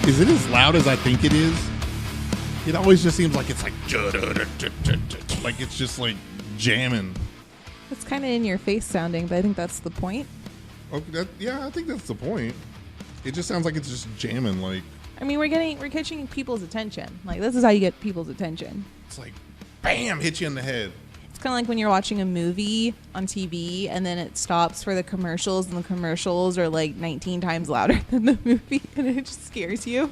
Is it as loud as I think it is? It always just seems like it's like it's just like jamming. It's kind of in your face sounding, but I think that's the point. Okay, yeah, I think that's the point. It just sounds like it's just jamming. Like, I mean, we're catching people's attention. Like, this is how you get people's attention. it's like, bam, hit you in the head. It's kind of like when you're watching a movie on TV and then it stops for the commercials, and the commercials are like 19 times louder than the movie, and it just scares you.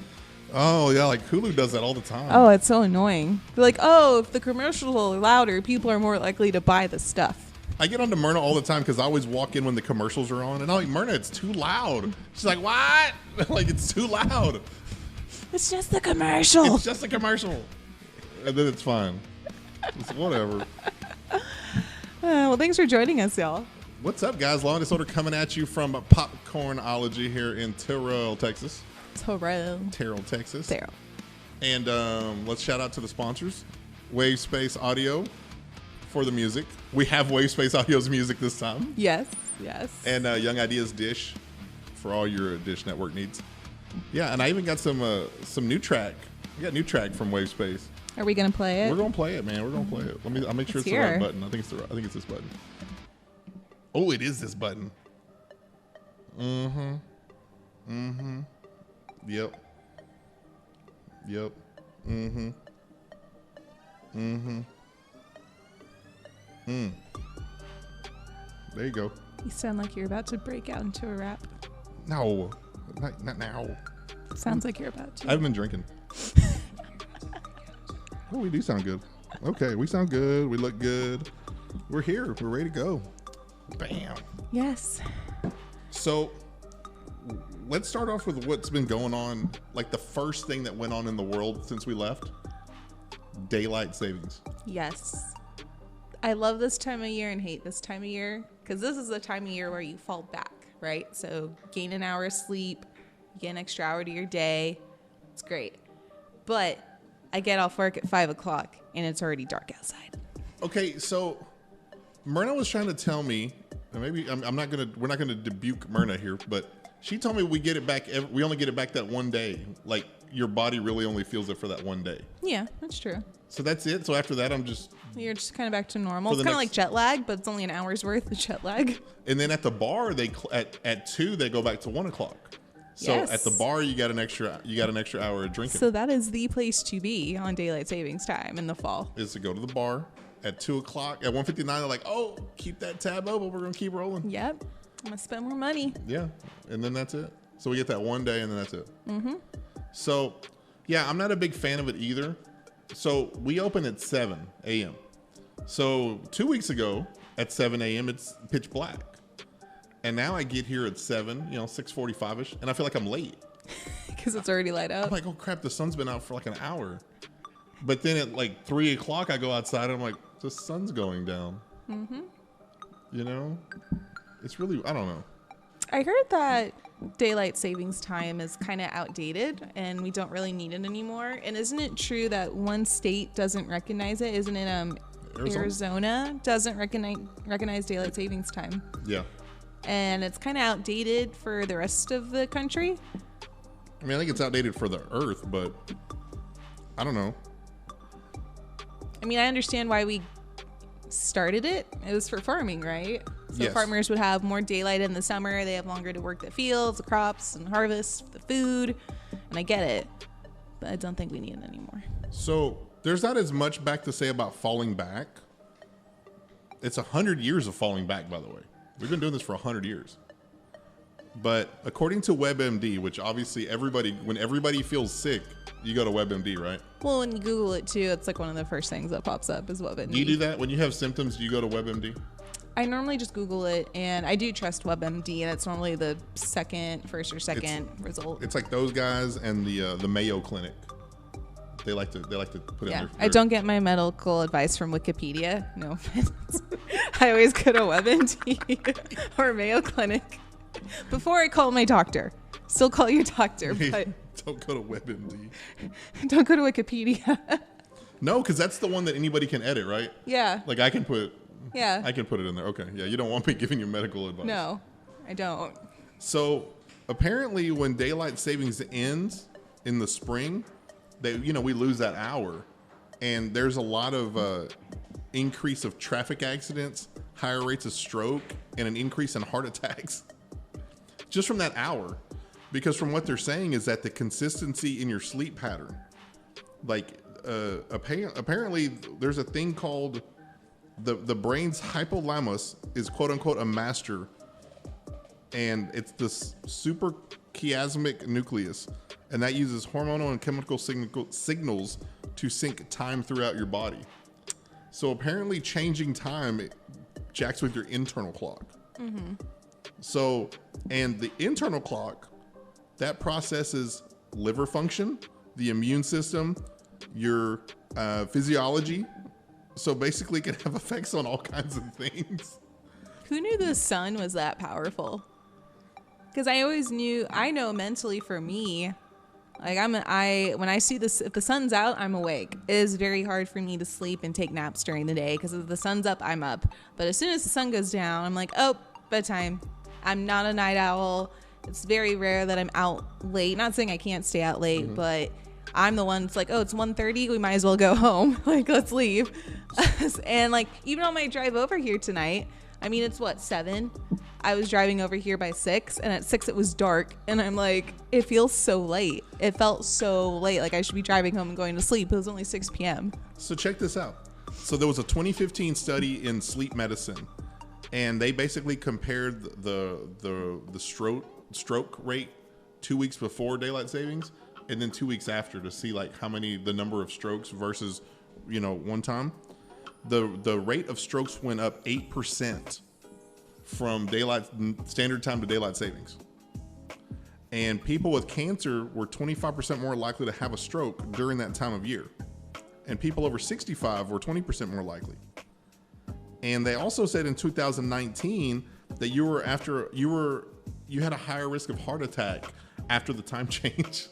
Oh yeah, like Hulu does that all the time. Oh, it's so annoying. They're like, oh, if the commercials are louder, people are more likely to buy the stuff. I get onto Myrna all the time because I always walk in when the commercials are on, and I'm like, Myrna, it's too loud. She's like, what? Like, it's too loud. It's just the commercial. It's just a commercial. And then it's fine. It's whatever. Well, thanks for joining us, y'all. What's up, guys? Law and Disorder coming at you from Popcornology here in Terrell, Texas. Terrell, Texas. Terrell. And let's shout out to the sponsors. Wave Space Audio for the music. We have Wave Space Audio's music this time. Yes. And Young Ideas Dish for all your Dish Network needs. Yeah, and I even got some new track. We got new track from Wave Space. Are we gonna play it? We're gonna play it, man. We're gonna play it. I'll make sure it's the right button. I think it's this button. Oh, it is this button. Yep. There you go. You sound like you're about to break out into a rap. No, not now. Sounds like you're about to. I haven't been drinking. Oh, we do sound good. Okay, we sound good. We look good. We're here. We're ready to go. Bam. Yes. So let's start off with what's been going on. Like the first thing that went on in the world since we left. Daylight savings. Yes. I love this time of year and hate this time of year because this is the time of year where you fall back, right? So gain an hour of sleep, you get an extra hour to your day. It's great. But I get off work at 5 o'clock and it's already dark outside. Okay, so Myrna was trying to tell me, and maybe we're not gonna rebuke Myrna here, but she told me we get it back. We only get it back that one day. Like your body really only feels it for that one day. Yeah, that's true. So that's it. So after that, You're just kind of back to normal. It's kind of like jet lag, but it's only an hour's worth of jet lag. And then at the bar, at 2 they go back to 1 o'clock. So yes. At the bar, you got an extra hour of drinking. So that is the place to be on daylight savings time in the fall. Is to go to the bar at 2 o'clock. At 1:59, they're like, "Oh, keep that tab open. We're gonna keep rolling." Yep, I'm gonna spend more money. Yeah, and then that's it. So we get that one day, and then that's it. So, yeah, I'm not a big fan of it either. So we open at 7 a.m. So 2 weeks ago at 7 a.m. it's pitch black. And now I get here at 7, 6:45ish, and I feel like I'm late. Because it's already light up. I'm like, oh crap, the sun's been out for like an hour. But then at like 3 o'clock, I go outside and I'm like, the sun's going down. It's really, I don't know. I heard that daylight savings time is kind of outdated and we don't really need it anymore. And isn't it true that one state doesn't recognize it? Isn't it Arizona doesn't recognize daylight savings time? Yeah. And it's kind of outdated for the rest of the country. I mean, I think it's outdated for the earth, but I don't know. I mean, I understand why we started it. It was for farming, right? So Yes. Farmers would have more daylight in the summer. They have longer to work the fields, the crops, and harvest the food. And I get it, but I don't think we need it anymore. So there's not as much back to say about falling back. It's 100 years of falling back, by the way. We've been doing this for 100 years. But according to WebMD, which obviously when everybody feels sick, you go to WebMD, right? Well, when you Google it too, it's like one of the first things that pops up is WebMD. Do you do that? When you have symptoms, do you go to WebMD? I normally just Google it, and I do trust WebMD, and it's normally the first or second result. It's like those guys and the Mayo Clinic. They like to put in their I don't get my medical advice from Wikipedia. No offense. I always go to WebMD or Mayo Clinic before I call my doctor. Still call your doctor, but don't go to WebMD. Don't go to Wikipedia. No, because that's the one that anybody can edit, right? Yeah. Like I can put Yeah. I can put it in there. Okay. Yeah, you don't want me giving you medical advice. No, I don't. So apparently when daylight savings ends in the spring, we lose that hour, and there's a lot of increase of traffic accidents, higher rates of stroke, and an increase in heart attacks just from that hour. Because from what they're saying is that the consistency in your sleep pattern, like apparently there's a thing called the brain's hypothalamus is quote unquote a master, and it's this super chiasmic nucleus, and that uses hormonal and chemical signals to sync time throughout your body. So apparently changing time jacks with your internal clock. Mm-hmm. So, and the internal clock, that processes liver function, the immune system, your physiology. So basically it can have effects on all kinds of things. Who knew the sun was that powerful? Because I know mentally for me, like when I see this, if the sun's out, I'm awake. It is very hard for me to sleep and take naps during the day because if the sun's up, I'm up. But as soon as the sun goes down, I'm like, oh, bedtime. I'm not a night owl. It's very rare that I'm out late. Not saying I can't stay out late, mm-hmm. but I'm the one that's like, oh, it's 1:30. We might as well go home. Like, let's leave. And like, even on my drive over here tonight, I mean, it's 7? I was driving over here by 6, and at 6 it was dark. And I'm like, it feels so late. It felt so late. Like I should be driving home and going to sleep. It was only 6 p.m. So check this out. So there was a 2015 study in sleep medicine, and they basically compared the stroke rate 2 weeks before daylight savings and then 2 weeks after to see like the number of strokes versus, one time. The rate of strokes went up 8% from standard time to daylight savings. And people with cancer were 25% more likely to have a stroke during that time of year. And people over 65 were 20% more likely. And they also said in 2019 that you had a higher risk of heart attack after the time change.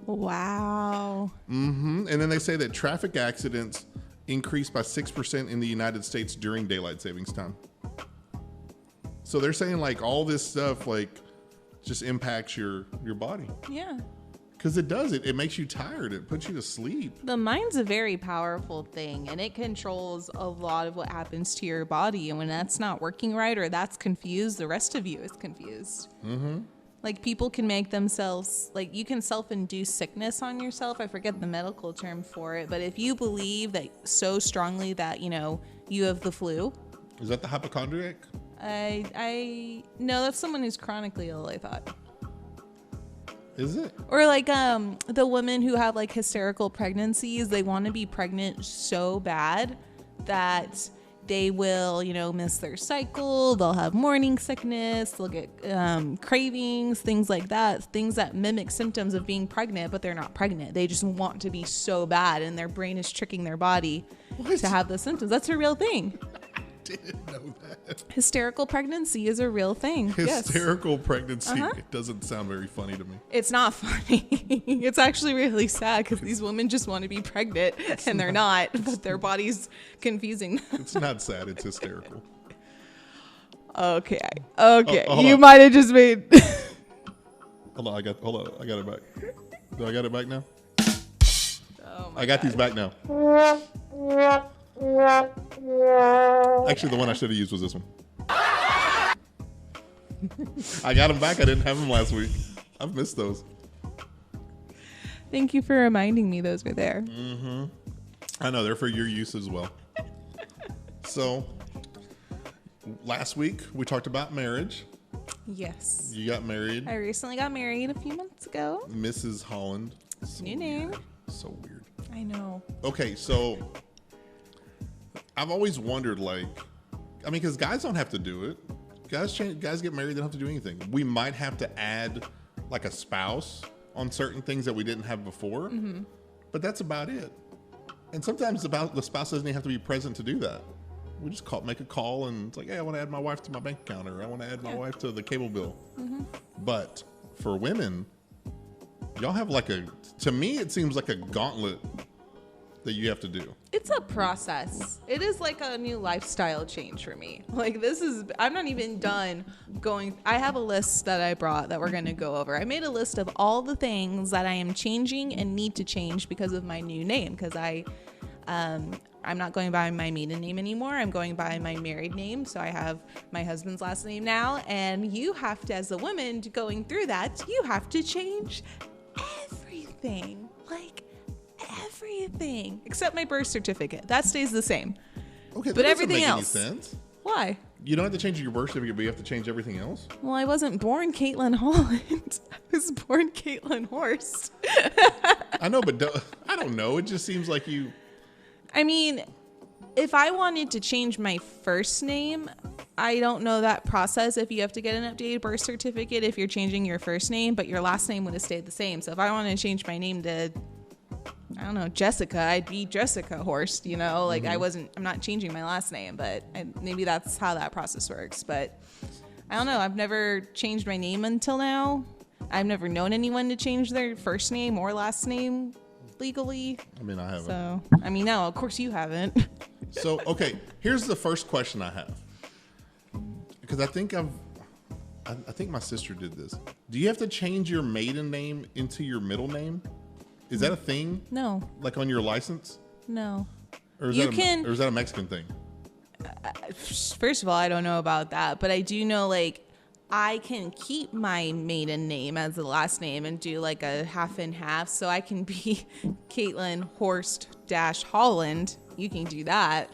Wow. Mm-hmm. And then they say that traffic accidents increased by 6% in the United States during daylight savings time. So they're saying like all this stuff like just impacts your body. Yeah. Because it does. It makes you tired. It puts you to sleep. The mind's a very powerful thing, and it controls a lot of what happens to your body. And when that's not working right or that's confused, the rest of you is confused. Mm-hmm. Like people can make themselves, like you can self-induce sickness on yourself. I forget the medical term for it, but if you believe that so strongly that, you have the flu. Is that the hypochondriac? No, that's someone who's chronically ill, I thought. Is it? Or like the women who have like hysterical pregnancies, they want to be pregnant so bad that they will, miss their cycle. They'll have morning sickness. They'll get cravings, things like that. Things that mimic symptoms of being pregnant, but they're not pregnant. They just want to be so bad, and their brain is tricking their body to have those symptoms. That's a real thing. Didn't know that. Hysterical pregnancy is a real thing. Hysterical pregnancy. It doesn't sound very funny to me. It's not funny. It's actually really sad because these women just want to be pregnant and they're not, but their body's confusing them. It's not sad. It's hysterical. Okay. You might have just made. Hold on. I got it back. Do I got it back now? I got these back now. Actually, the one I should have used was this one. I got them back. I didn't have them last week. I've missed those. Thank you for reminding me those were there. Mm-hmm. I know. They're for your use as well. So, last week we talked about marriage. Yes. You got married. I recently got married a few months ago. Mrs. Holland. New name. So weird. I know. Okay, so I've always wondered, because guys don't have to do it. Guys get married, they don't have to do anything. We might have to add like a spouse on certain things that we didn't have before, but that's about it. And sometimes the spouse doesn't even have to be present to do that. We just make a call and it's like, hey, I want to add my wife to my bank account, or I want to add my wife to the cable bill. Mm-hmm. But for women, y'all have to me, it seems like a gauntlet that you have to do. It's a process. It is like a new lifestyle change for me. Like I'm not even done going. I have a list that I brought that we're going to go over. I made a list of all the things that I am changing and need to change because of my new name. Because I'm not going by my maiden name anymore. I'm going by my married name. So I have my husband's last name now. And you have to, as a woman going through that, you have to change everything. Like everything except my birth certificate. That stays the same. Okay, that but doesn't everything make else. Any sense. Why? You don't have to change your birth certificate, but you have to change everything else? Well, I wasn't born Caitlin Holland. I was born Caitlin Horst. I know, but I don't know. It just seems like you... I mean, if I wanted to change my first name, I don't know that process. If you have to get an updated birth certificate, if you're changing your first name, but your last name would have stayed the same. So if I wanted to change my name to, I don't know, Jessica, I'd be Jessica Horst, you know, like I'm not changing my last name, but maybe that's how that process works. But I don't know. I've never changed my name until now. I've never known anyone to change their first name or last name legally. I mean, I haven't. So, I mean, no, of course you haven't. So, okay, here's the first question I have. Because I think my sister did this. Do you have to change your maiden name into your middle name? Is that a thing? No. Like on your license? No. Or is that a Mexican thing? First of all, I don't know about that, but I do know, like, I can keep my maiden name as the last name and do like a half and half. So I can be Caitlin Horst -Holland. You can do that.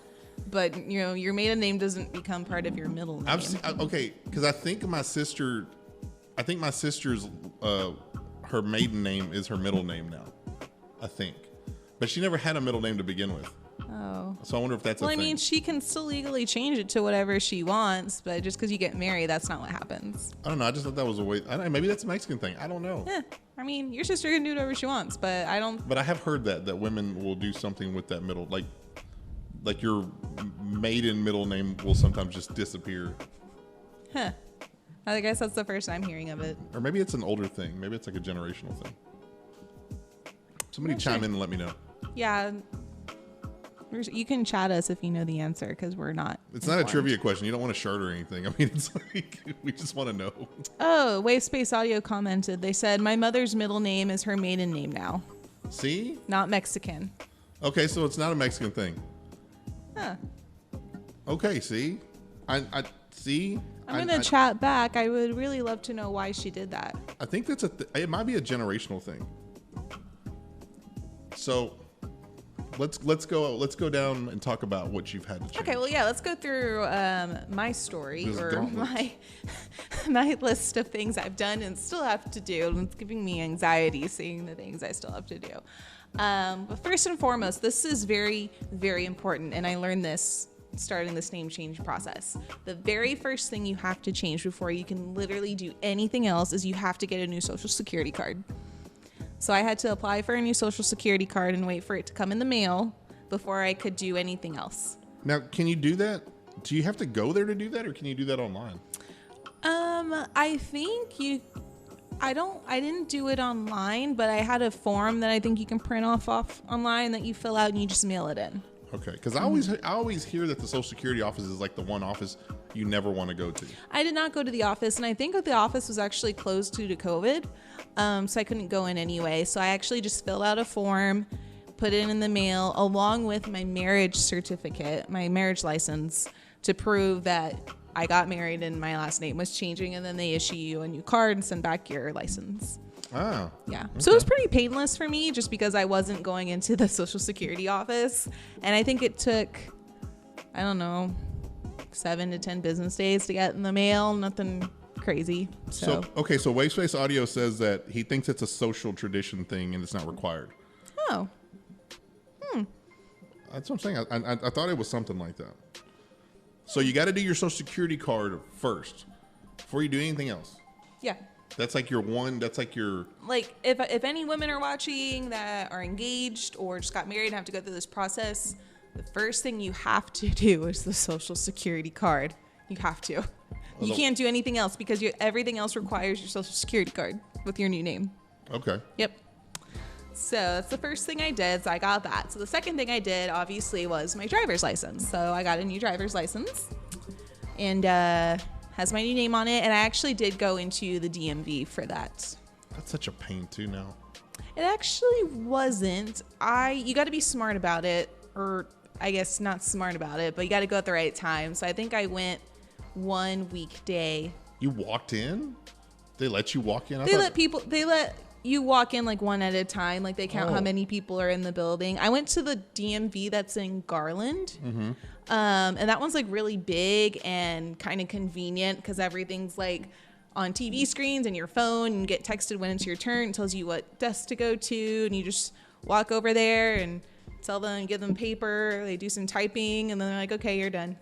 But, you know, your maiden name doesn't become part of your middle name. Okay, because I think my sister's, her maiden name is her middle name now. I think. But she never had a middle name to begin with. Oh. So I wonder if that's a thing. Well, I mean, she can still legally change it to whatever she wants, but just because you get married, that's not what happens. I don't know. I just thought that was a way. I don't know, maybe that's a Mexican thing. I don't know. Yeah. I mean, your sister can do whatever she wants, but I don't. But I have heard that women will do something with that middle, like your maiden middle name will sometimes just disappear. Huh. I guess that's the first I'm hearing of it. Or maybe it's an older thing. Maybe it's like a generational thing. Somebody chime in and let me know. Yeah. You can chat us if you know the answer, because we're not. It's not a trivia question. You don't want to shirt or anything. I mean, it's like, we just want to know. Oh, Wave Space Audio commented. They said, my mother's middle name is her maiden name now. See? Not Mexican. Okay, so it's not a Mexican thing. Huh. Okay, see? I see? I'm going to chat back. I would really love to know why she did that. I think that's it might be a generational thing. So let's go down and talk about what you've had to change. Okay, well, yeah, let's go through my story This or gauntlet. my list of things I've done and still have to do. And it's giving me anxiety seeing the things I still have to do. But first and foremost, this is very, very important, and I learned this starting this name change process. The very first thing you have to change before you can literally do anything else is you have to get a new social security card. So I had to apply for a new social security card and wait for it to come in the mail before I could do anything else. Now, can you do that? Do you have to go there to do that, or can you do that online? I think I didn't do it online, but I had a form that I think you can print off online that you fill out and you just mail it in. Okay, because I always hear that the Social Security office is like the one office you never want to go to. I did not go to the office, and I think that the office was actually closed due to COVID, so I couldn't go in anyway. So I actually just filled out a form, put it in the mail, along with my marriage certificate, my marriage license, to prove that I got married and my last name was changing, and then they issue you a new card and send back your license. Ah. Yeah. Okay. So it was pretty painless for me just because I wasn't going into the Social Security office. And I think it took, I don't know, 7 to 10 business days to get in the mail. Nothing crazy. So So Wave Space Audio says that he thinks it's a social tradition thing and it's not required. Oh. That's what I'm saying. I thought it was something like that. So you got to do your Social Security card first before you do anything else. Yeah. That's like your Like if any women are watching that are engaged or just got married and have to go through this process, the first thing you have to do is the Social Security card. You have to. You can't do anything else because everything else requires your Social Security card with your new name. Okay. Yep. So that's the first thing I did. So I got that. So the second thing I did, obviously, was my driver's license. So I got a new driver's license, and has my new name on it. And I actually did go into the DMV for that. That's such a pain too now. It actually wasn't. You got to be smart about it, or I guess not smart about it, but you got to go at the right time. So I think I went one weekday. You walked in? They let you walk in? They let you walk in like one at a time. Like they count how many people are in the building. I went to the DMV that's in Garland. Mm-hmm. And that one's like really big and kind of convenient because everything's like on TV screens and your phone, and you get texted when it's your turn. It tells you what desk to go to, and you just walk over there and tell them, give them paper. They do some typing, and then they're like, okay, you're done.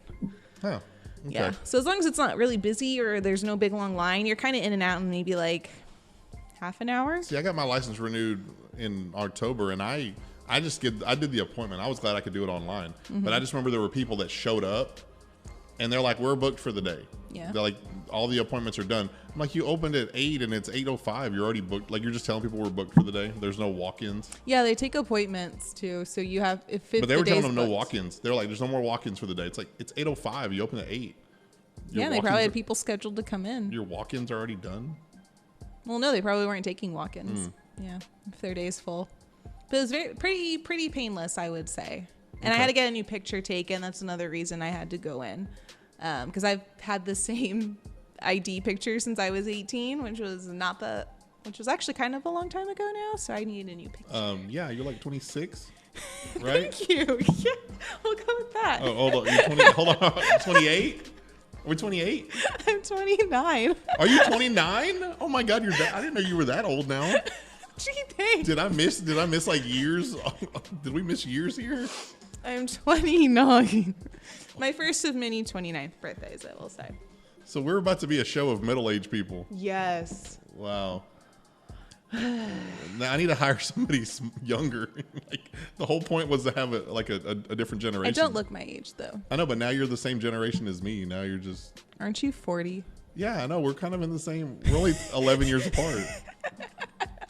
Oh, okay. Yeah. So as long as it's not really busy or there's no big long line, you're kind of in and out in maybe like half an hour. See, I got my license renewed in October, and I did the appointment. I was glad I could do it online, but I just remember there were people that showed up, and they're like, "We're booked for the day." Yeah. They're like, "All the appointments are done." I'm like, "You opened at 8 and it's 8:05. You're already booked." Like, you're just telling people we're booked for the day. There's no walk-ins. Yeah, they take appointments too. So you have But they were telling them no walk-ins. They're like, "There's no more walk-ins for the day." It's like it's 8:05. You open at 8. Yeah, they probably had people scheduled to come in. Your walk-ins are already done. Well, no, they probably weren't taking walk-ins. Yeah, if their day's full. But it was pretty painless, I would say. And I had to get a new picture taken. That's another reason I had to go in, because I've had the same ID picture since I was 18, which was actually kind of a long time ago now. So I need a new picture. Yeah, you're like 26, right? Thank you. Yeah, we'll go with that. Oh, hold on. You're 20. Hold on. 28. We're 28. I'm 29. Are you 29? Oh my God, you're that. I didn't know you were that old now. Gee, thanks. Did I miss like years? Did we miss years here? I'm 29. My first of many 29th birthdays, I will say. So we're about to be a show of middle-aged people. Yes. Wow. Now I need to hire somebody younger. Like the whole point was to have a different generation. I don't look my age though. I know, but now you're the same generation as me. Now you're just. Aren't you 40? Yeah, I know. We're kind of in the same. We're only 11 years apart.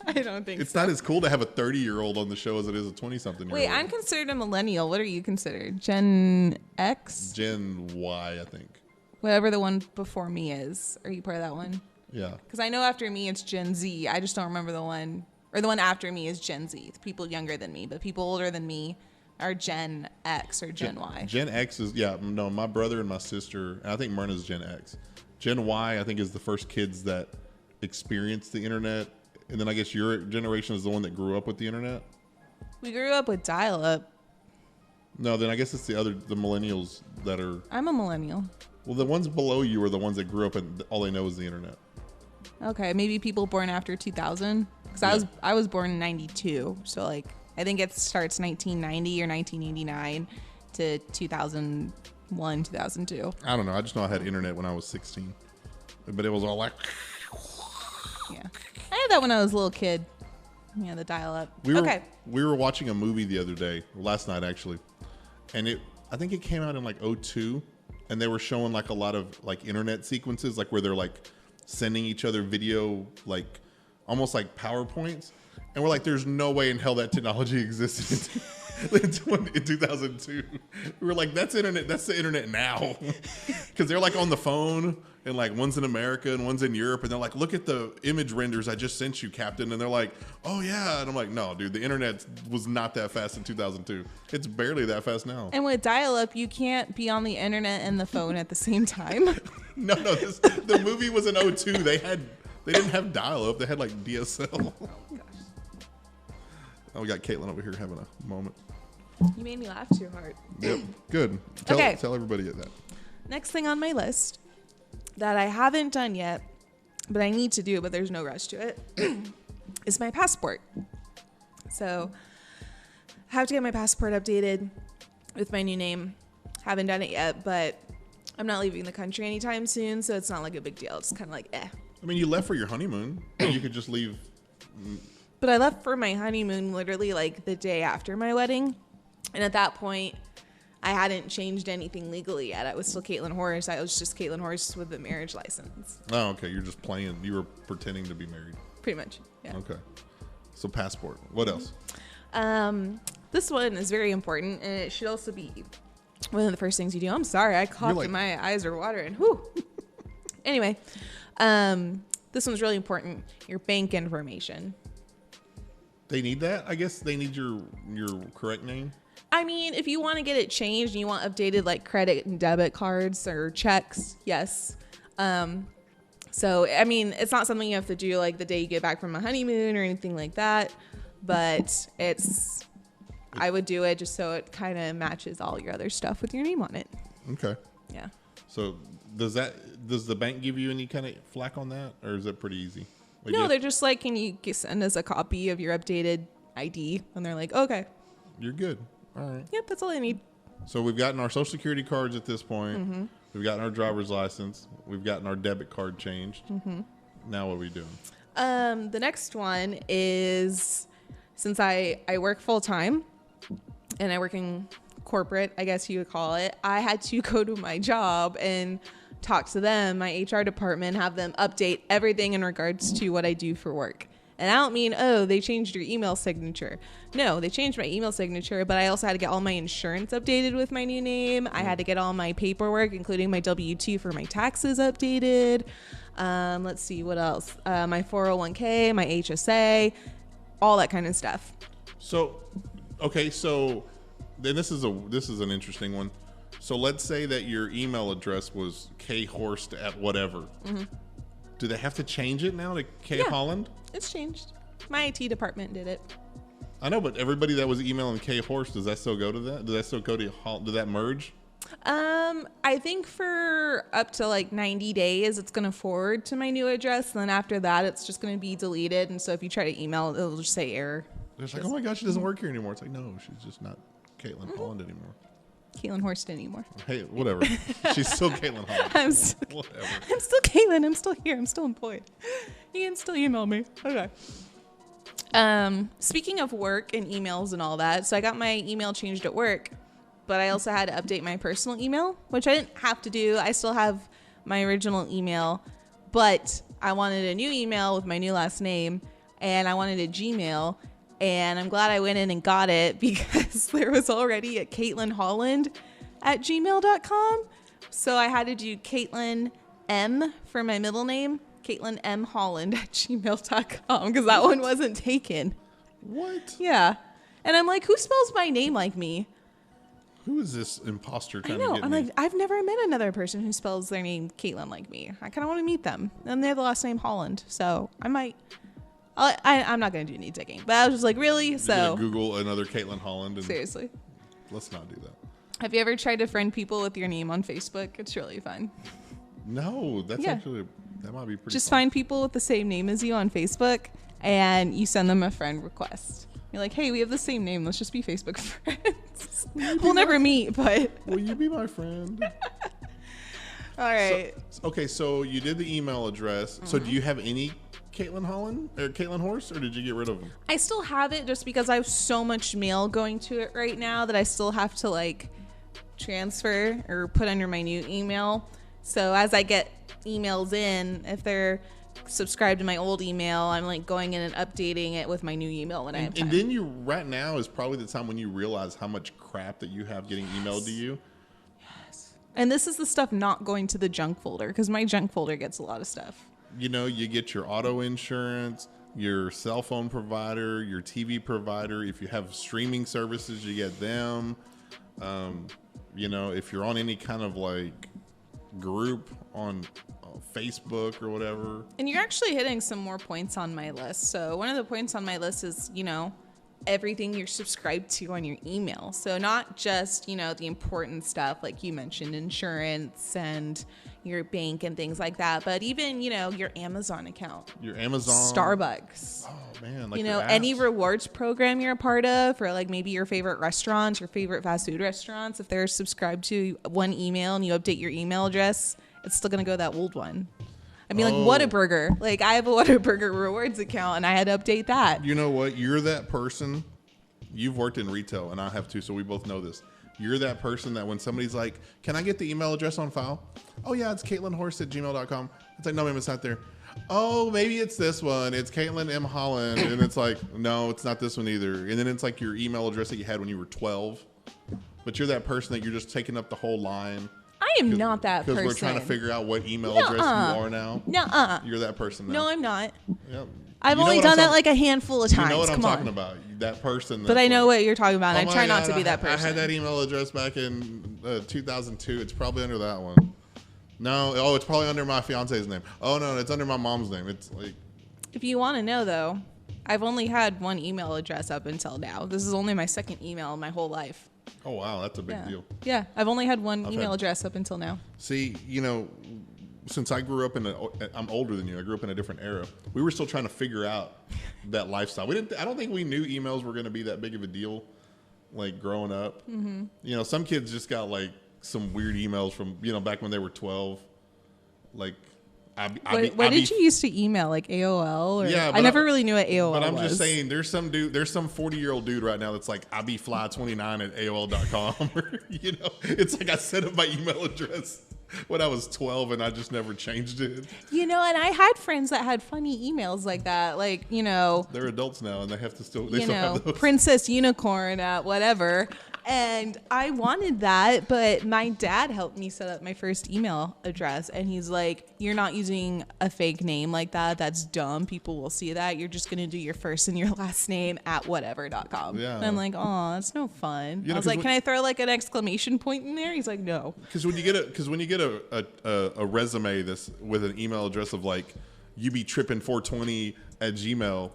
I don't think it's so. not as cool to have a 30-year-old on the show as it is a 20-something-year-old. Wait, I'm considered a millennial. What are you considered? Gen X? Gen Y, I think. Whatever the one before me is. Are you part of that one? Yeah. Because I know after me it's Gen Z. I just don't remember the one. Or the one after me is Gen Z. People younger than me. But people older than me are Gen X or Gen Y. Gen X is, yeah, no, my brother and my sister, and I think Myrna's Gen X. Gen Y, I think, is the first kids that experienced the internet. And then I guess your generation is the one that grew up with the internet. We grew up with dial-up. No, then I guess it's the millennials that are. I'm a millennial. Well, the ones below you are the ones that grew up and all they know is the internet. Okay, maybe people born after 2000. Because I was born in 92. So, like, I think it starts 1990 or 1989 to 2001, 2002. I don't know. I just know I had internet when I was 16. But it was all like. Yeah. I had that when I was a little kid. Yeah, the dial-up. We were watching a movie the other day, last night actually, and I think it came out in like 2002, and they were showing like a lot of like internet sequences, like where they're like sending each other video, like almost like PowerPoints, and we're like, there's no way in hell that technology existed in 2002. We were like, that's internet. That's the internet now, because they're like on the phone. And like one's in America and one's in Europe, and they're like, look at the image renders I just sent you, Captain. And they're like, oh yeah. And I'm like, no, dude, the internet was not that fast in 2002. It's barely that fast now. And with dial-up, you can't be on the internet and the phone at the same time. No, the movie was in 2002. They didn't have dial-up. They had like DSL. Oh gosh. Oh, we got Caitlin over here having a moment. You made me laugh too hard. Yep, good. Tell everybody that. Next thing on my list that I haven't done yet, but I need to do, but there's no rush to it, is my passport. So I have to get my passport updated with my new name. Haven't done it yet, but I'm not leaving the country anytime soon, so it's not like a big deal. It's kind of like, I mean, you left for your honeymoon. You could just leave. But I left for my honeymoon literally like the day after my wedding. And at that point, I hadn't changed anything legally yet. I was still Caitlin Horse. I was just Caitlin Horse with a marriage license. Oh, okay. You're just playing. You were pretending to be married. Pretty much, yeah. Okay. So passport. What else? This one is very important, and it should also be one of the first things you do. I'm sorry, I coughed and my eyes are watering. Whew. Anyway, this one's really important. Your bank information. They need that? I guess they need your correct name. I mean, if you want to get it changed and you want updated like credit and debit cards or checks, yes. So, I mean, it's not something you have to do like the day you get back from a honeymoon or anything like that, but I would do it just so it kind of matches all your other stuff with your name on it. Okay. Yeah. So does the bank give you any kind of flack on that, or is it pretty easy? Like No, they're just like, can you send us a copy of your updated ID? And they're like, okay. You're good. All right. Yep, that's all I need. So we've gotten our social security cards at this point. Mm-hmm. We've gotten our driver's license. We've gotten our debit card changed. Mm-hmm. Now what are we doing? The next one is, since I work full time and I work in corporate, I guess you would call it, I had to go to my job and talk to them, my HR department, have them update everything in regards to what I do for work. And I don't mean, oh, they changed your email signature. No, they changed my email signature, but I also had to get all my insurance updated with my new name. I had to get all my paperwork, including my W-2 for my taxes, updated. Let's see, what else? My 401k, my HSA, all that kind of stuff. So, okay, so then this is an interesting one. So let's say that your email address was khorst at whatever. Mm-hmm. Do they have to change it now to K Holland? It's changed. My IT department did it. I know, but everybody that was emailing K Horst, does that still go to that? Does that still go to Did that merge? I think for up to like 90 days, it's going to forward to my new address. And then after that, it's just going to be deleted. And so if you try to email, it'll just say error. It's like, oh my gosh, she doesn't work here anymore. It's like, no, she's just not Caitlin Holland anymore. Caitlin Horst anymore. Hey, whatever. She's still Caitlin Holland. I'm still Caitlin. I'm still here. I'm still employed. You can still email me. Okay. Speaking of work and emails and all that, so I got my email changed at work, but I also had to update my personal email, which I didn't have to do. I still have my original email, but I wanted a new email with my new last name, and I wanted a Gmail. And I'm glad I went in and got it because there was already a Caitlin Holland at gmail.com. So I had to do Caitlin M for my middle name, Caitlin M Holland at gmail.com because that one wasn't taken. What? Yeah. And I'm like, who spells my name like me? Who is this imposter trying I know. to get I'm me? like, I've never met another person who spells their name Caitlin like me. I kind of want to meet them. And they have the last name Holland. So I might... I'm not going to do any digging, but I was just like, really? So Google another Caitlin Holland. And seriously. Let's not do that. Have you ever tried to friend people with your name on Facebook? It's really fun. No, that might be pretty Just fun. find people with the same name as you on Facebook and you send them a friend request. You're like, hey, we have the same name. Let's just be Facebook friends. We'll never meet, but... Will you be my friend? All right. So you did the email address. Mm-hmm. So do you have any Caitlin Holland or Caitlin Horst, or did you get rid of them? I still have it just because I have so much mail going to it right now that I still have to like transfer or put under my new email. So as I get emails in, if they're subscribed to my old email, I'm like going in and updating it with my new email when I have time. And then right now is probably the time when you realize how much crap that you have getting emailed to you. Yes. And this is the stuff not going to the junk folder because my junk folder gets a lot of stuff. You know, you get your auto insurance, your cell phone provider, your TV provider. If you have streaming services, you get them. You know, if you're on any kind of like group on Facebook or whatever. And you're actually hitting some more points on my list. So one of the points on my list is, you know, everything you're subscribed to on your email. So not just, you know, the important stuff like you mentioned, insurance and your bank and things like that, but even, you know, your Amazon account, your Amazon, Starbucks. Oh man, like you know, any rewards program you're a part of, or like maybe your favorite restaurants, your favorite fast food restaurants. If they're subscribed to one email and you update your email address, it's still gonna go to that old one. I mean, like Whataburger. Like I have a Whataburger rewards account, and I had to update that. You know what? You're that person. You've worked in retail, and I have too, so we both know this. You're that person that when somebody's like, can I get the email address on file? Oh, yeah, it's CaitlinHorst at gmail.com. It's like, no, ma'am, it's not there. oh, maybe it's this one. It's Caitlin M. Holland. And it's like, no, it's not this one either. And then it's like your email address that you had when you were 12. But you're that person that you're just taking up the whole line. I am not that person. Because we're trying to figure out what email address you are now. Nuh-uh. You're that person now. No, I'm not. Yep. I've only done that like a handful of times. You know what I'm Come talking on. about. That person. But I know what you're talking about. And Oh I try my not God, to be that person. I had that email address back in 2002. It's probably under that one. No, oh, it's probably under my fiance's name. Oh no, it's under my mom's name. It's like. If you want to know though, I've only had one email address up until now. This is only my second email in my whole life. Oh wow, that's a big deal. Yeah, I've only had one email address up until now. See, you know, since I grew up I'm older than you. I grew up in a different era. We were still trying to figure out that lifestyle. I don't think we knew emails were going to be that big of a deal, like growing up. Mm-hmm. You know, some kids just got like some weird emails from back when they were 12. Like, what did you used to email, like AOL? Or, yeah, I never really knew what AOL was. But I'm just saying, there's some 40-year-old dude right now that's like, I be fly29 at AOL.com. It's like I set up my email address when I was 12 and I just never changed it. And I had friends that had funny emails like that. Like, they're adults now and they have to still have those. Princess Unicorn at whatever. And I wanted that, but my dad helped me set up my first email address. And he's like, you're not using a fake name like that. That's dumb. People will see that. You're just going to do your first and your last name at whatever.com. Yeah. And I'm like, oh, that's no fun. I was like, can I throw like an exclamation point in there? He's like, no. Because when you get a resume that's with an email address of like, you be tripping 420 at Gmail,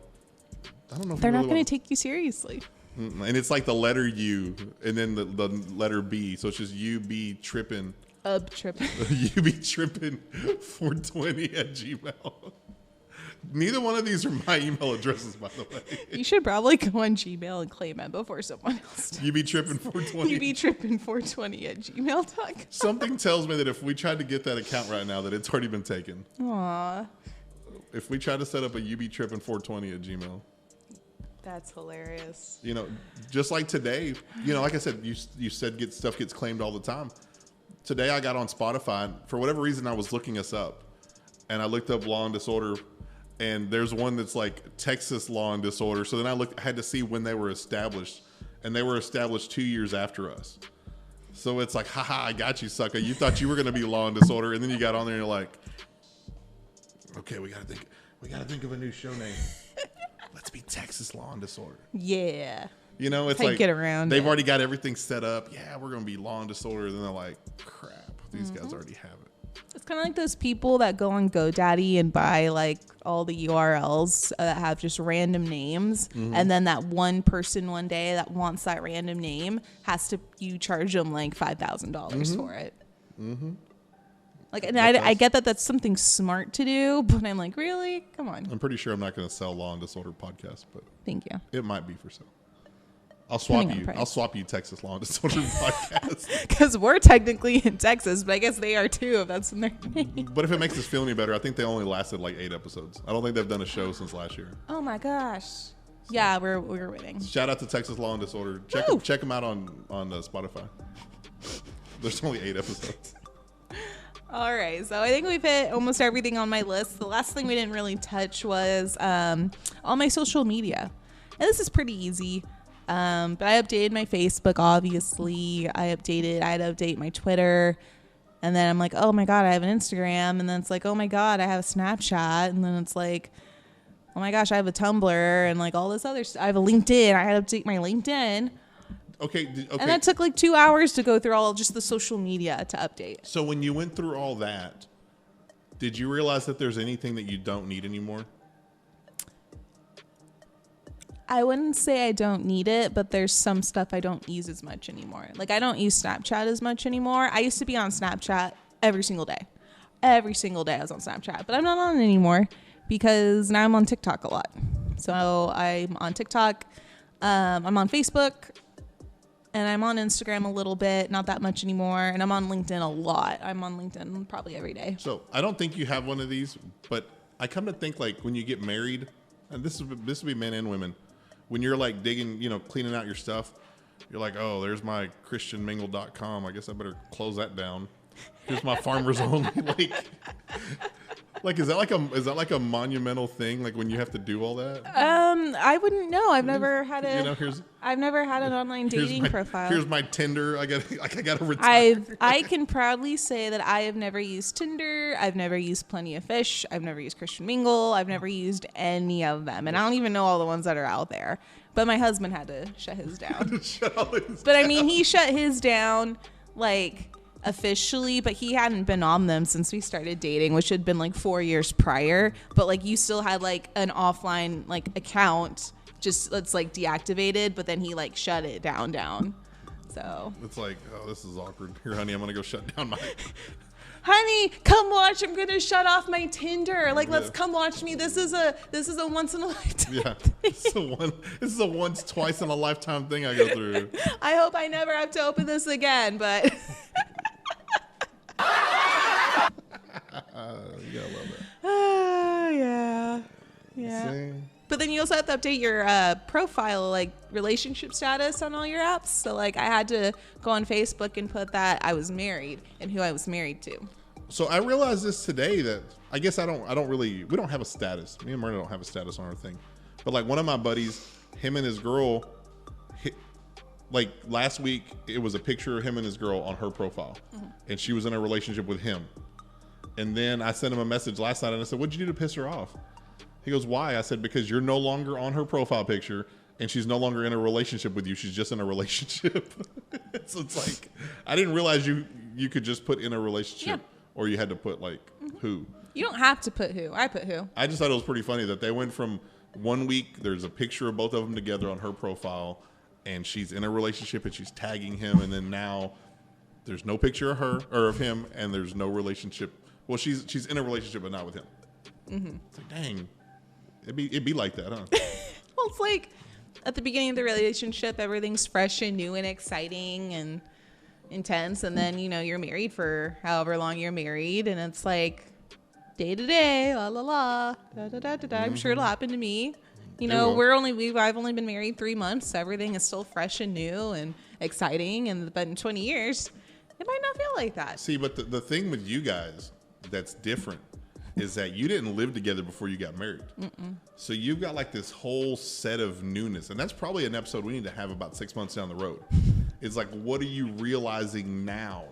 I don't know if they're not going to take you seriously. And it's like the letter U and then the letter B. So it's just you be tripping. Tripping. You be tripping 420 at Gmail. Neither one of these are my email addresses, by the way. You should probably go on Gmail and claim it before someone else does. You be tripping 420. You be tripping 420 at gmail.com. Something tells me that if we tried to get that account right now, that it's already been taken. Aww. If we tried to set up a you be tripping 420 at Gmail. That's hilarious. Just like today, like I said, you said stuff gets claimed all the time. Today I got on Spotify. For whatever reason, I was looking us up. And I looked up Law and Disorder. And there's one that's like Texas Law and Disorder. So then I had to see when they were established. And they were established 2 years after us. So it's like, haha, I got you, sucker. You thought you were going to be Law and Disorder. And then you got on there and you're like, okay, we got to think of a new show name. Let's be Texas Law and Disorder. Yeah. It's like get around they've already got everything set up. Yeah, we're going to be Law and Disorder. Then they're like, crap, these guys already have it. It's kind of like those people that go on GoDaddy and buy like all the URLs that have just random names. Mm-hmm. And then that one person one day that wants that random name you charge them like $5,000 for it. Mm-hmm. Like, and I get that that's something smart to do, but I'm like, really? Come on. I'm pretty sure I'm not going to sell Law and Disorder podcast, but thank you. It might be for sale. I'll swap you Texas Law and Disorder podcast. Because we're technically in Texas, but I guess they are too, if that's in their name. But if it makes us feel any better, I think they only lasted like 8 episodes. I don't think they've done a show since last year. Oh my gosh. Yeah, we're winning. Shout out to Texas Law and Disorder. Check them out on Spotify. There's only 8 episodes. All right, so I think we've hit almost everything on my list. The last thing we didn't really touch was all my social media. And this is pretty easy, but I updated my Facebook, obviously. I had to update my Twitter. And then I'm like, oh my God, I have an Instagram. And then it's like, oh my God, I have a Snapchat. And then it's like, oh my gosh, I have a Tumblr and like all this other stuff. I have a LinkedIn. I had to update my LinkedIn. Okay. And that took like 2 hours to go through all just the social media to update. So when you went through all that, did you realize that there's anything that you don't need anymore? I wouldn't say I don't need it, but there's some stuff I don't use as much anymore. Like I don't use Snapchat as much anymore. I used to be on Snapchat every single day. Every single day I was on Snapchat, but I'm not on it anymore because now I'm on TikTok a lot. So I'm on TikTok. I'm on Facebook. And I'm on Instagram a little bit, not that much anymore. And I'm on LinkedIn a lot. I'm on LinkedIn probably every day. So I don't think you have one of these, but I come to think like when you get married, and this would be men and women, when you're like digging, cleaning out your stuff, you're like, oh, there's my christianmingle.com. I guess I better close that down. Here's my farmers only. Like, Like, is that like a monumental thing? Like when you have to do all that? I wouldn't know. I've never had I've never had an online dating profile. Here's my Tinder. I got to retire. I can proudly say that I have never used Tinder. I've never used Plenty of Fish. I've never used Christian Mingle. I've never used any of them, and I don't even know all the ones that are out there. But my husband had to shut his down. But I mean, he shut his down like officially, but he hadn't been on them since we started dating, which had been like 4 years prior. But like you still had like an offline like account, just it's like deactivated, but then he like shut it down. So it's like, oh, this is awkward. Here, honey, I'm gonna go shut down my honey, come watch. I'm gonna shut off my Tinder. Like, let's come watch me. This is a once in a lifetime. Yeah, this is a once, twice in a lifetime thing I go through. I hope I never have to open this again, but you gotta love that. Yeah. See? But then you also have to update your profile, like relationship status on all your apps. So like I had to go on Facebook and put that I was married and who I was married to. So I realized this today that I guess we don't have a status. Me and Myrna don't have a status on our thing. But like one of my buddies, him and his girl, like last week, it was a picture of him and his girl on her profile. Mm-hmm. And she was in a relationship with him. And then I sent him a message last night and I said, what'd you do to piss her off? He goes, why? I said, because you're no longer on her profile picture and she's no longer in a relationship with you. She's just in a relationship. So it's like, I didn't realize you could just put in a relationship or you had to put like who. You don't have to put who. I put who. I just thought it was pretty funny that they went from 1 week, there's a picture of both of them together on her profile and she's in a relationship and she's tagging him. And then now there's no picture of her or of him and there's no relationship. Well, she's in a relationship, but not with him. Mm-hmm. It's like, dang. It'd be like that, huh? Well, it's like at the beginning of the relationship, everything's fresh and new and exciting and intense. And then, you're married for however long you're married. And it's like day to day, la, la, la, da, da, da, da, da. I'm sure it'll happen to me. I've only been married 3 months. So everything is still fresh and new and exciting. But in 20 years, it might not feel like that. See, but the thing with you guys that's different is that you didn't live together before you got married. Mm-mm. So you've got like this whole set of newness. And that's probably an episode we need to have about 6 months down the road. It's like, what are you realizing now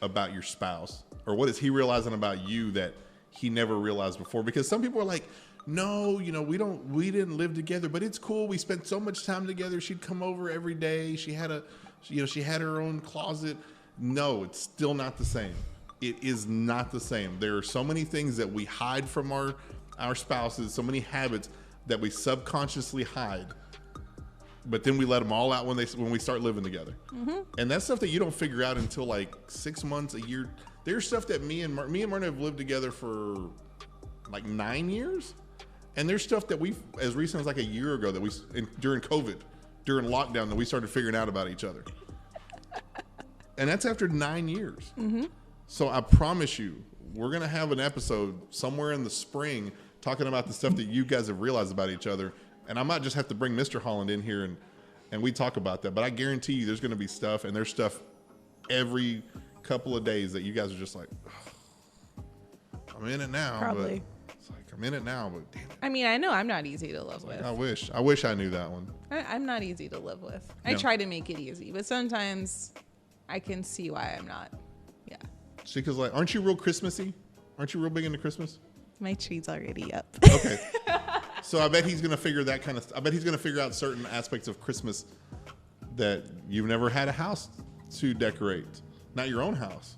about your spouse? Or what is he realizing about you that he never realized before? Because some people are like, no, we didn't live together, but it's cool. We spent so much time together. She'd come over every day. She had her own closet. No, it's still not the same. It is not the same. There are so many things that we hide from our spouses, so many habits that we subconsciously hide, but then we let them all out when we start living together. Mm-hmm. And that's stuff that you don't figure out until like 6 months, a year. There's stuff that me and Myrna have lived together for like 9 years, and there's stuff that we, as recent as like a year ago, that during COVID, during lockdown, that we started figuring out about each other. And that's after 9 years. Mm-hmm. So I promise you, we're going to have an episode somewhere in the spring talking about the stuff that you guys have realized about each other. And I might just have to bring Mr. Holland in here and we talk about that. But I guarantee you there's going to be stuff, and there's stuff every couple of days that you guys are just like, oh, I'm in it now. Probably. But it's like, I'm in it now, but damn it. I mean, I know I'm not easy to live with. I wish I knew that one. I'm not easy to live with. I try to make it easy, but sometimes I can see why I'm not. Yeah. See, because like, aren't you real Christmassy? Aren't you real big into Christmas? My tree's already up. Okay. So I bet he's going to figure out certain aspects of Christmas that you've never had a house to decorate. Not your own house.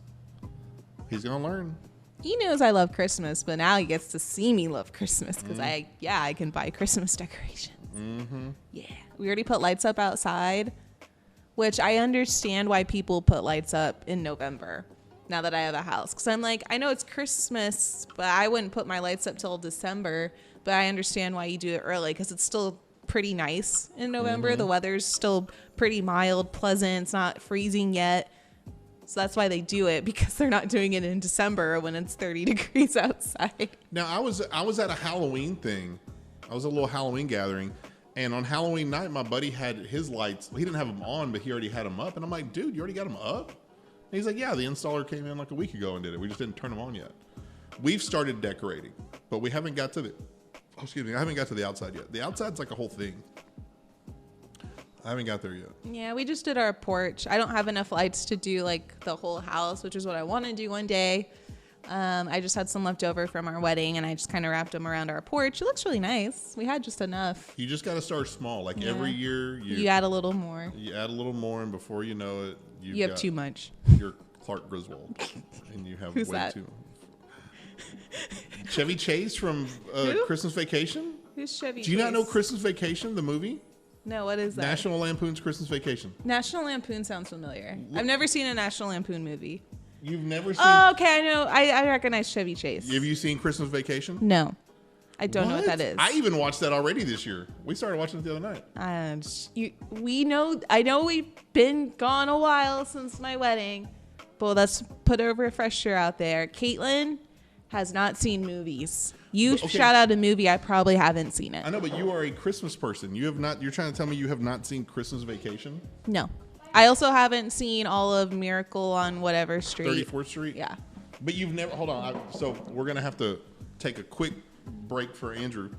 He's going to learn. He knows I love Christmas, but now he gets to see me love Christmas because I can buy Christmas decorations. Mm-hmm. Yeah. We already put lights up outside, which I understand why people put lights up in November. Now that I have a house, because I'm like, I know it's Christmas, but I wouldn't put my lights up till December. But I understand why you do it early, because it's still pretty nice in November. Mm-hmm. The weather's still pretty mild, pleasant. It's not freezing yet. So that's why they do it, because they're not doing it in December when it's 30 degrees outside. Now, I was at a Halloween thing. I was at a little Halloween gathering. And on Halloween night, my buddy had his lights. He didn't have them on, but he already had them up. And I'm like, dude, you already got them up? And he's like, yeah, the installer came in like a week ago and did it. We just didn't turn them on yet. we've started decorating, but we haven't got to the. Oh, excuse me, I haven't got to the outside yet. The outside's like a whole thing. I haven't got there yet. Yeah, we just did our porch. I don't have enough lights to do like the whole house, which is what I want to do one day. I just had some left over from our wedding, and I just kind of wrapped them around our porch. It looks really nice. We had just enough. You just got to start small. Like every year, you add a little more. You add a little more, and before you know it, you have too much. You're Clark Griswold, and you have Who's way that? too. Chevy Chase from Christmas Vacation. Who's Chevy? Do you not know Christmas Vacation, the movie? No, what is that? National Lampoon's Christmas Vacation. National Lampoon sounds familiar. I've never seen a National Lampoon movie. You've never seen? Oh, okay, I know. I recognize Chevy Chase. Have you seen Christmas Vacation? No, I don't know what that is. I even watched that already this year. We started watching it the other night. We know. I know we've been gone a while since my wedding, but let's put a refresher out there. Caitlin has not seen movies. You shout out a movie, I probably haven't seen it. I know, but you are a Christmas person. You have not. You're trying to tell me you have not seen Christmas Vacation? No. I also haven't seen all of Miracle on whatever street. 34th Street? Yeah. But you've never. Hold on. So we're going to have to take a quick break for Andrew.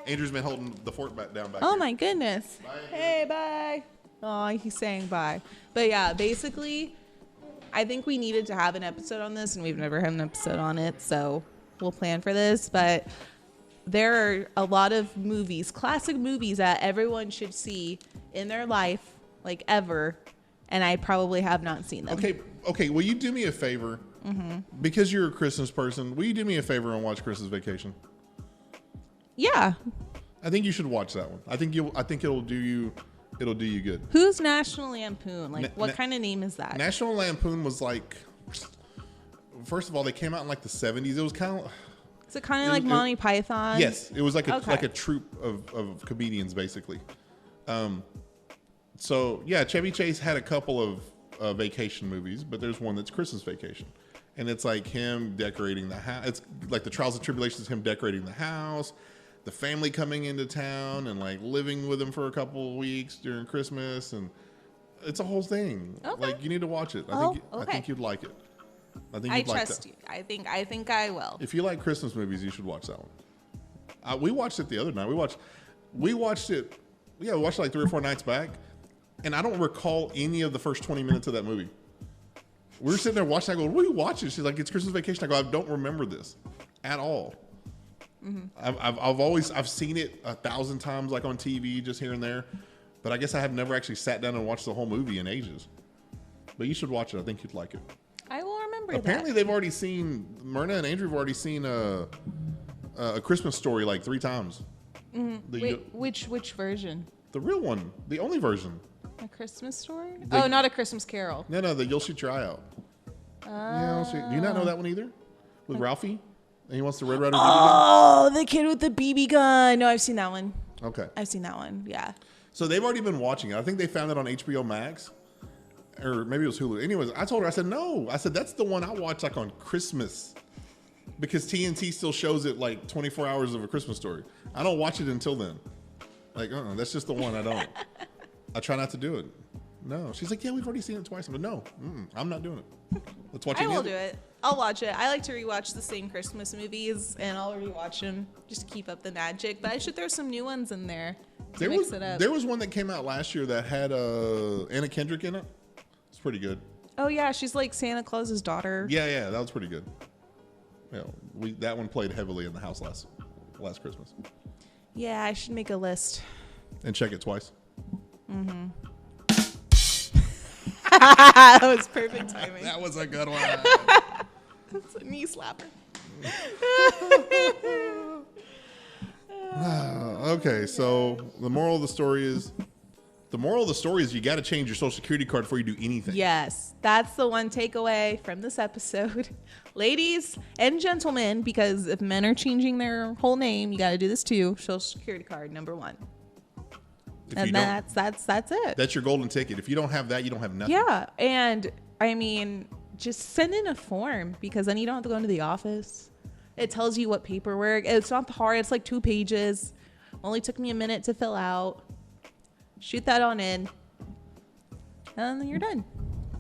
Andrew's been holding the fort back down back Oh, here. my goodness. Bye, Andrew. Hey, bye. Oh, he's saying bye. But yeah, basically, I think we needed to have an episode on this, and we've never had an episode on it, so we'll plan for this. But there are a lot of movies, classic movies that everyone should see in their life, like ever, and I probably have not seen them. Okay. Will you do me a favor? Mm-hmm. Because you're a Christmas person, will you do me a favor and watch Christmas Vacation? Yeah. I think you should watch that one. I think it'll do you. It'll do you good. Who's National Lampoon? Like, what kind of name is that? National Lampoon was like. First of all, they came out in like the 70s. It was kind of. Is it kind of like Monty Python? Yes, it was like a Okay. like a troupe of comedians basically. So yeah, Chevy Chase had a couple of vacation movies, but there's one that's Christmas Vacation, and it's like him decorating the house. It's like the trials and tribulations of him decorating the house, the family coming into town and like living with him for a couple of weeks during Christmas, and it's a whole thing. Okay. Like you need to watch it. Oh, I okay. think you'd like it. I think I you'd like trust that. you. I think I will. If you like Christmas movies, you should watch that one. We watched it the other night. We watched it. Yeah, we watched it like 3 or 4 nights back, and I don't recall any of the first 20 minutes of that movie. We were sitting there watching. I go, "What are you watching?" She's like, "It's Christmas Vacation." I go, "I don't remember this at all." Mm-hmm. I've seen it 1,000 times, like on TV, just here and there, but I guess I have never actually sat down and watched the whole movie in ages. But you should watch it. I think you'd like it. I will remember Apparently, that. they've already seen Myrna and Andrew have already seen a Christmas Story like 3 times. Mm-hmm. Wait, which version? The real one, the only version. A Christmas Story? The- Oh, not A Christmas Carol. No, the You'll Shoot Your Eye Out. Do you not know that one either? With Ralphie, and he wants the Red Ryder BB gun. Oh, the kid with the BB gun. No, I've seen that one. Okay, I've seen that one. Yeah. so they've already been watching it. I think they found it on HBO Max, or maybe it was Hulu. Anyways, I told her, I said no. I said that's the one I watch like on Christmas, because TNT still shows it like 24 hours of A Christmas Story. I don't watch it until then. Like, that's just the one I don't. I try not to do it. No. She's like, yeah, we've already seen it twice. I'm like, no, I'm not doing it. Let's watch it. I will do it. I'll watch it. I like to rewatch the same Christmas movies, and I'll rewatch them just to keep up the magic. But I should throw some new ones in there to mix it up. There was one that came out last year that had Anna Kendrick in it. It's pretty good. Oh, yeah. She's like Santa Claus's daughter. Yeah, that was pretty good. Yeah, that one played heavily in the house last Christmas. Yeah, I should make a list. And check it twice. That was perfect timing. That was a good one. That's a knee slapper. Okay, so the moral of the story is you got to change your social security card before you do anything. Yes, that's the one takeaway from this episode. Ladies and gentlemen, because if men are changing their whole name, you got to do this too. Social security card, number 1. If And you don't, that's it. that's your golden ticket. If you don't have that, you don't have nothing. Yeah, and I mean, just send in a form, because then you don't have to go into the office. It tells you what paperwork. It's not hard. It's like 2 pages. Only took me a minute to fill out. Shoot that on in, and then you're done.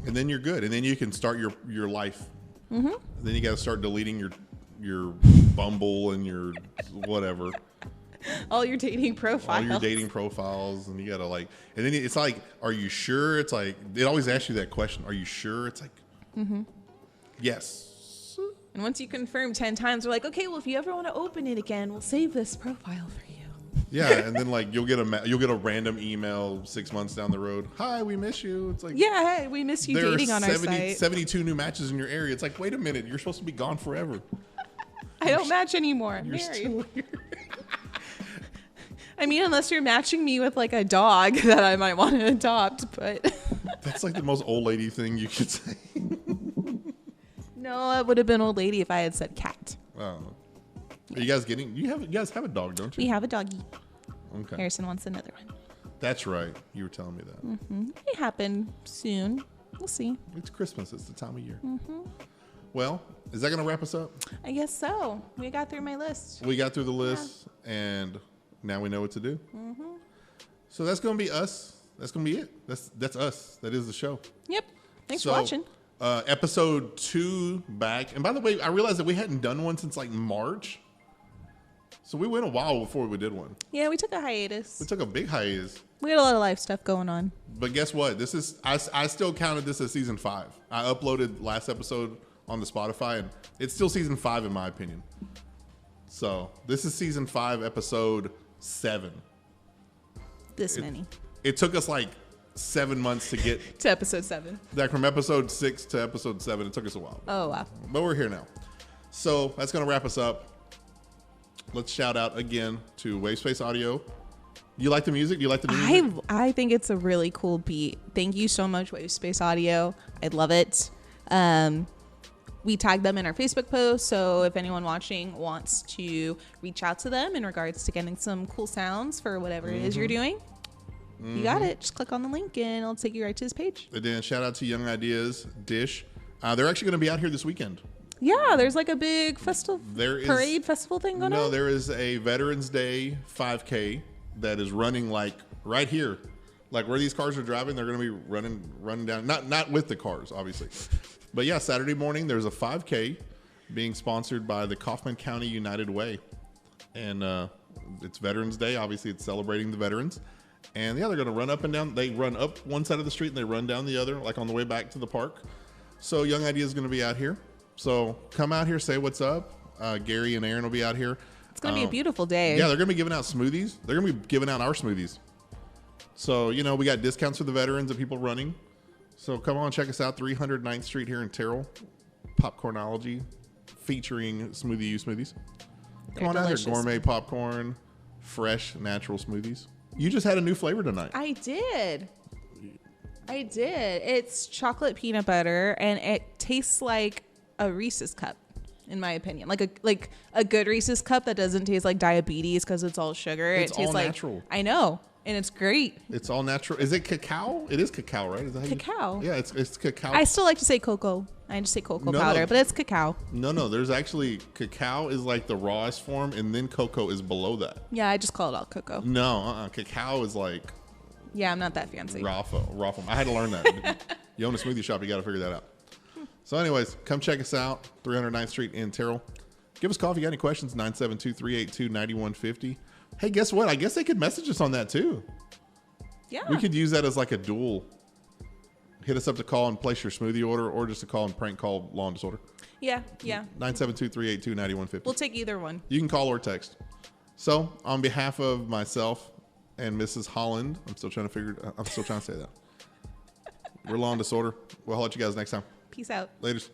And then you're good. And then you can start your life. Mm-hmm. Then you got to start deleting your Bumble and your whatever. All your dating profiles. All your dating profiles, and you gotta like, and then it's like, are you sure? It's like, it always asks you that question. Are you sure? It's like, yes. And once you confirm 10 times, we're like, okay, well, if you ever want to open it again, we'll save this profile for you. Yeah, and then like you'll get a random email 6 months down the road. Hi, we miss you. It's like, yeah, hey, we miss you dating on our site. 72 new matches in your area. It's like, wait a minute, you're supposed to be gone forever. I don't match anymore. I'm You're married. still here. I mean, unless you're matching me with like a dog that I might want to adopt, but That's like the most old lady thing you could say. no, it would have been old lady if I had said cat. Are you guys you guys have a dog, don't you? We have a doggy. Okay. Harrison wants another one. That's right. You were telling me that. It may happen soon. We'll see. It's Christmas. It's the time of year. Well, is that going to wrap us up? I guess so. We got through my list. We got through the list, and now we know what to do. So that's going to be us. That's going to be it. That's us. That is the show. Yep. Thanks So, for watching. Episode 2 back. And by the way, I realized that we hadn't done one since like March. So we went a while before we did one. Yeah, we took a hiatus. We took a big hiatus. We had a lot of life stuff going on. But guess what? This is I still counted this as season 5. I uploaded last episode on the Spotify, and it's still season 5 in my opinion. So this is season 5, episode 7. Many. It took us like 7 months to get To episode 7. like from episode 6 to episode 7. It took us a while, Oh, wow. but we're here now. So that's gonna wrap us up. Let's shout out again to Wavespace Audio. You like the music? Do you like the new music? I think it's a really cool beat. Thank you so much, Wavespace Audio. I love it. We tagged them in our Facebook post, so if anyone watching wants to reach out to them in regards to getting some cool sounds for whatever it is you're doing, you got it. Just click on the link and it'll take you right to his page. And then shout out to Young Ideas Dish. They're actually going to be out here this weekend. Yeah, there's like a big There is parade festival thing going on. No, there is a Veterans Day 5K that is running like right here, like where these cars are driving. They're going to be running down. Not with the cars, obviously, but yeah, Saturday morning there's a 5K being sponsored by the Kaufman County United Way, and it's Veterans Day. Obviously, it's celebrating the veterans. And yeah, they're going to run up and down. They run up one side of the street and they run down the other, like on the way back to the park. So Young Ideas is going to be out here. So come out here, say what's up. Gary and Aaron will be out here. It's going to be a beautiful day. Yeah, they're going to be giving out smoothies. They're going to be giving out our smoothies. So, you know, we got discounts for the veterans and people running. So come on, check us out. 300 9th Street here in Terrell. Popcornology featuring Smoothie You smoothies. Come on out here. Gourmet popcorn, fresh, natural smoothies. You just had a new flavor tonight. I did. It's chocolate peanut butter, and it tastes like a Reese's cup, in my opinion. Like a good Reese's cup that doesn't taste like diabetes because it's all sugar. It's it tastes all like natural. I know, and it's great. It's all natural. Is it cacao? It is cacao, right? Is that how Cacao. Yeah, it's cacao. I still like to say cocoa. I just say cocoa No, powder, no. but it's cacao. No. There's actually cacao is like the rawest form, and then cocoa is below that. Yeah, I just call it all cocoa. No, cacao is like Yeah, I'm not that fancy. raw form. I had to learn that. You own a smoothie shop, you got to figure that out. So, anyways, come check us out, 300 9th Street in Terrell. Give us a call if you got any questions, 972-382-9150. Hey, guess what? I guess they could message us on that too. Yeah. We could use that as like a dual. Hit us up to call and place your smoothie order, or just to call and prank call Law and Disorder. Yeah. 972-382-9150. We'll take either one. You can call or text. So, on behalf of myself and Mrs. Holland, I'm still trying to say that. We're Law and Disorder. We'll holler at you guys next time. Peace out. Laters.